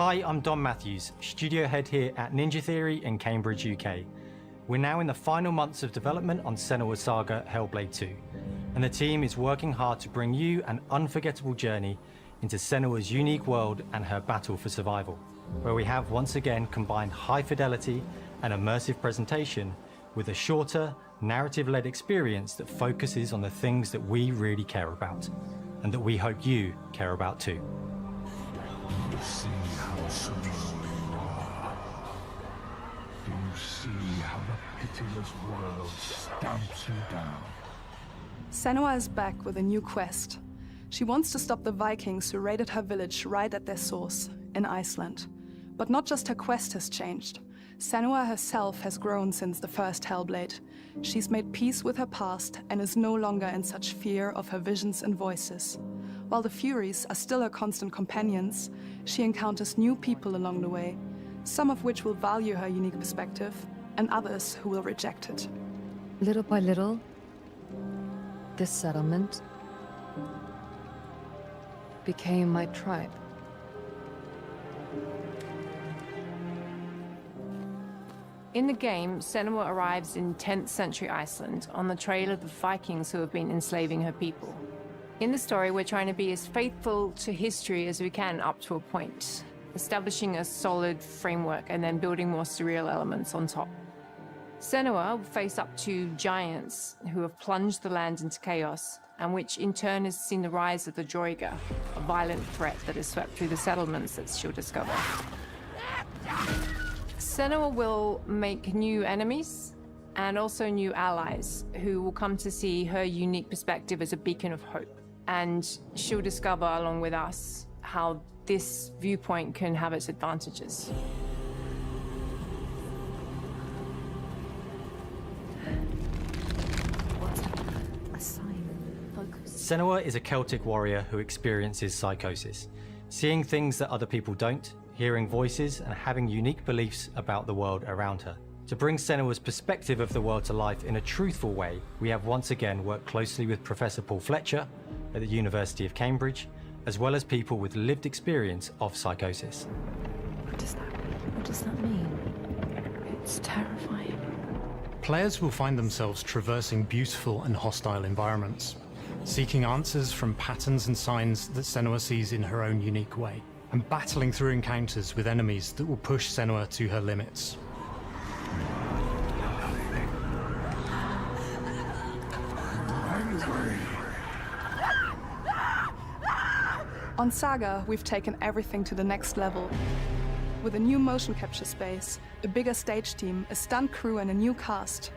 Hi, I'm Dom Matthews, studio head here at Ninja Theory in Cambridge, UK. We're now in the final months of development on Senua'S Saga Hellblade 2, and the team is working hard to bring you an unforgettable journey into Senua'S unique world and her battle for survival, where we have once again combined high fidelity and immersive presentation with a shorter, narrative-led experience that focuses on the things that we really care about, and that we hope you care about too. You see how small you are. Do you see how the pitiless world stamps you down? Senua is back with a new quest. She wants to stop the Vikings who raided her village right at their source, in Iceland. But not just her quest has changed. Senua herself has grown since the first Hellblade. She's made peace with her past and is no longer in such fear of her visions and voices. While the Furies are still her constant companions, she encounters new people along the way, some of which will value her unique perspective, and others who will reject it. Little by little, this settlement became my tribe. In the game, Senua arrives in 10th century Iceland on the trail of the Vikings who have been enslaving her people. In the story, we're trying to be as faithful to history as we can up to a point, establishing a solid framework and then building more surreal elements on top. Senua will face up to giants who have plunged the land into chaos, and which in turn has seen the rise of the Droiga, a violent threat that has swept through the settlements that she'll discover. Senua will make new enemies and also new allies who will come to see her unique perspective as a beacon of hope. And she'll discover, along with us, how this viewpoint can have its advantages. Senua is a Celtic warrior who experiences psychosis, seeing things that other people don't, hearing voices, and having unique beliefs about the world around her. To bring Senua'S perspective of the world to life in a truthful way, we have once again worked closely with Professor Paul Fletcher at the University of Cambridge, as well as people with lived experience of psychosis. What does that mean? It's terrifying. Players will find themselves traversing beautiful and hostile environments, seeking answers from patterns and signs that Senua sees in her own unique way, and battling through encounters with enemies that will push Senua to her limits. On Saga, we've taken everything to the next level. With a new motion capture space, a bigger stage team, a stunt crew and a new cast.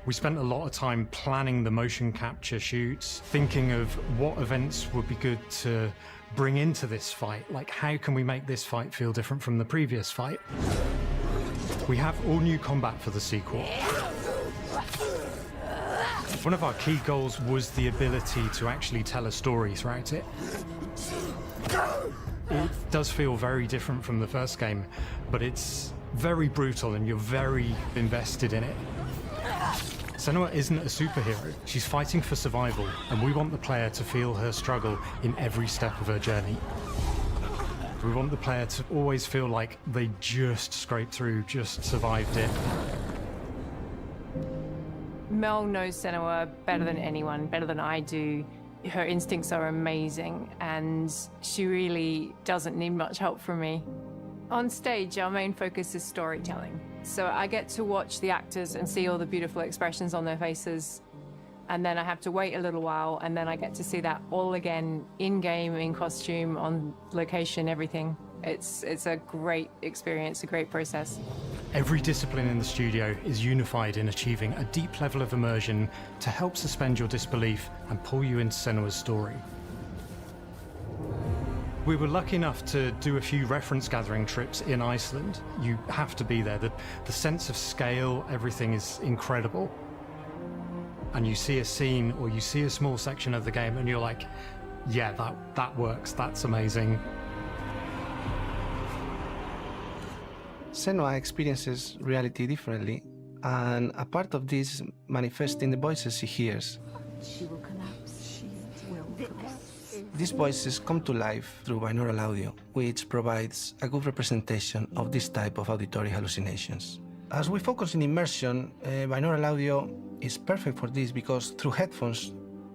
We spent a lot of time planning the motion capture shoots, thinking of what events would be good to bring into this fight, like how can we make this fight feel different from the previous fight. We have all new combat for the sequel. One of our key goals was the ability to actually tell a story throughout it. It does feel very different from the first game, but it's very brutal and you're very invested in it. Senua isn't a superhero. She's fighting for survival, and we want the player to feel her struggle in every step of her journey. We want the player to always feel like they just scraped through, just survived it. Mel knows Senua better than anyone, better than I do. Her instincts are amazing, and she really doesn't need much help from me. On stage, our main focus is storytelling. So I get to watch the actors and see all the beautiful expressions on their faces, and then I have to wait a little while, and then I get to see that all again, in-game, in costume, on location, everything. It's a great experience, a great process. Every discipline in the studio is unified in achieving a deep level of immersion to help suspend your disbelief and pull you into Senua'S story. We were lucky enough to do a few reference gathering trips in Iceland. You have to be there. The sense of scale, everything is incredible. And you see a scene or you see a small section of the game and you're like, yeah, that works, that's amazing. Senua experiences reality differently, and a part of this manifests in the voices she hears. She will collapse. She will collapse. these voices come to life through binaural audio, which provides a good representation of this type of auditory hallucinations. As we focus in immersion, binaural audio is perfect for this because through headphones,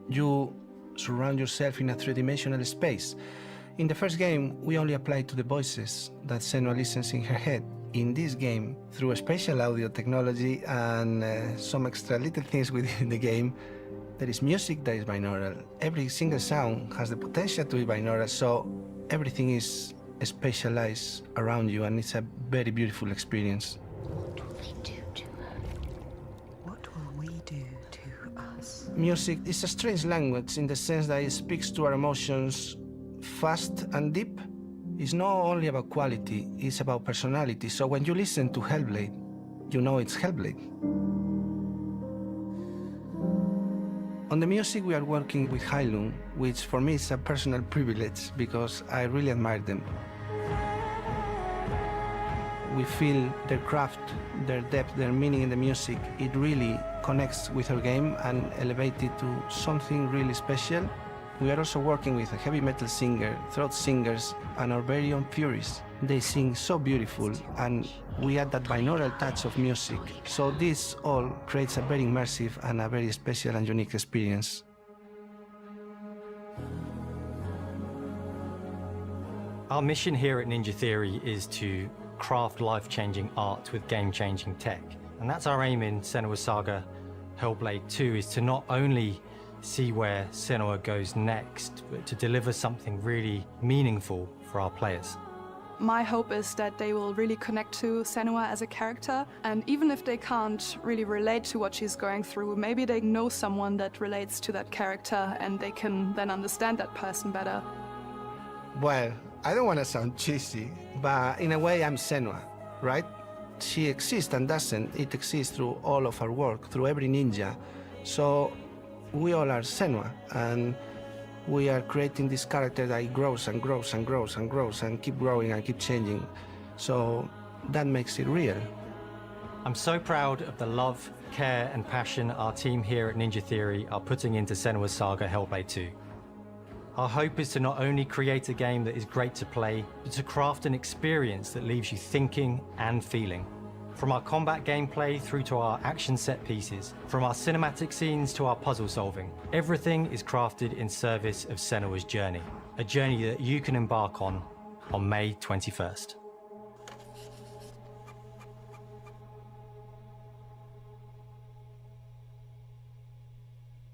you surround yourself in a three-dimensional space. In the first game, we only applied to the voices that Senua listens in her head. In this game, through a spatial audio technology and some extra little things within the game, there is music that is binaural. Every single sound has the potential to be binaural, so everything is spatialized around you, and it's a very beautiful experience. What will they do to her? What will we do to us? Music is a strange language in the sense that it speaks to our emotions fast and deep. It's not only about quality, it's about personality. So when you listen to Hellblade, you know it's Hellblade. On the music, we are working with Heilung, which for me is a personal privilege because I really admire them. We feel their craft, their depth, their meaning in the music. It really connects with our game and elevates it to something really special. We are also working with a heavy metal singer, throat singers, and our very own Furies. They sing so beautiful, and we add that binaural touch of music. So this all creates a very immersive and a very special and unique experience. Our mission here at Ninja Theory is to craft life-changing art with game-changing tech. And that's our aim in Senua'S Saga Hellblade 2, is to not only see where Senua goes next, but to deliver something really meaningful for our players. My hope is that they will really connect to Senua as a character, and even if they can't really relate to what she's going through, maybe they know someone that relates to that character and they can then understand that person better. Well, I don't want to sound cheesy, but in a way I'm Senua, right? She exists and doesn't. It exists through all of our work, through every ninja. So we all are Senua, and we are creating this character that grows and grows and grows and grows and keep growing and keep changing. So that makes it real. I'm so proud of the love, care and passion our team here at Ninja Theory are putting into Senua'S Saga Hellblade 2. Our hope is to not only create a game that is great to play, but to craft an experience that leaves you thinking and feeling. From our combat gameplay through to our action set pieces, from our cinematic scenes to our puzzle solving, everything is crafted in service of Senua'S journey, a journey that you can embark on May 21st.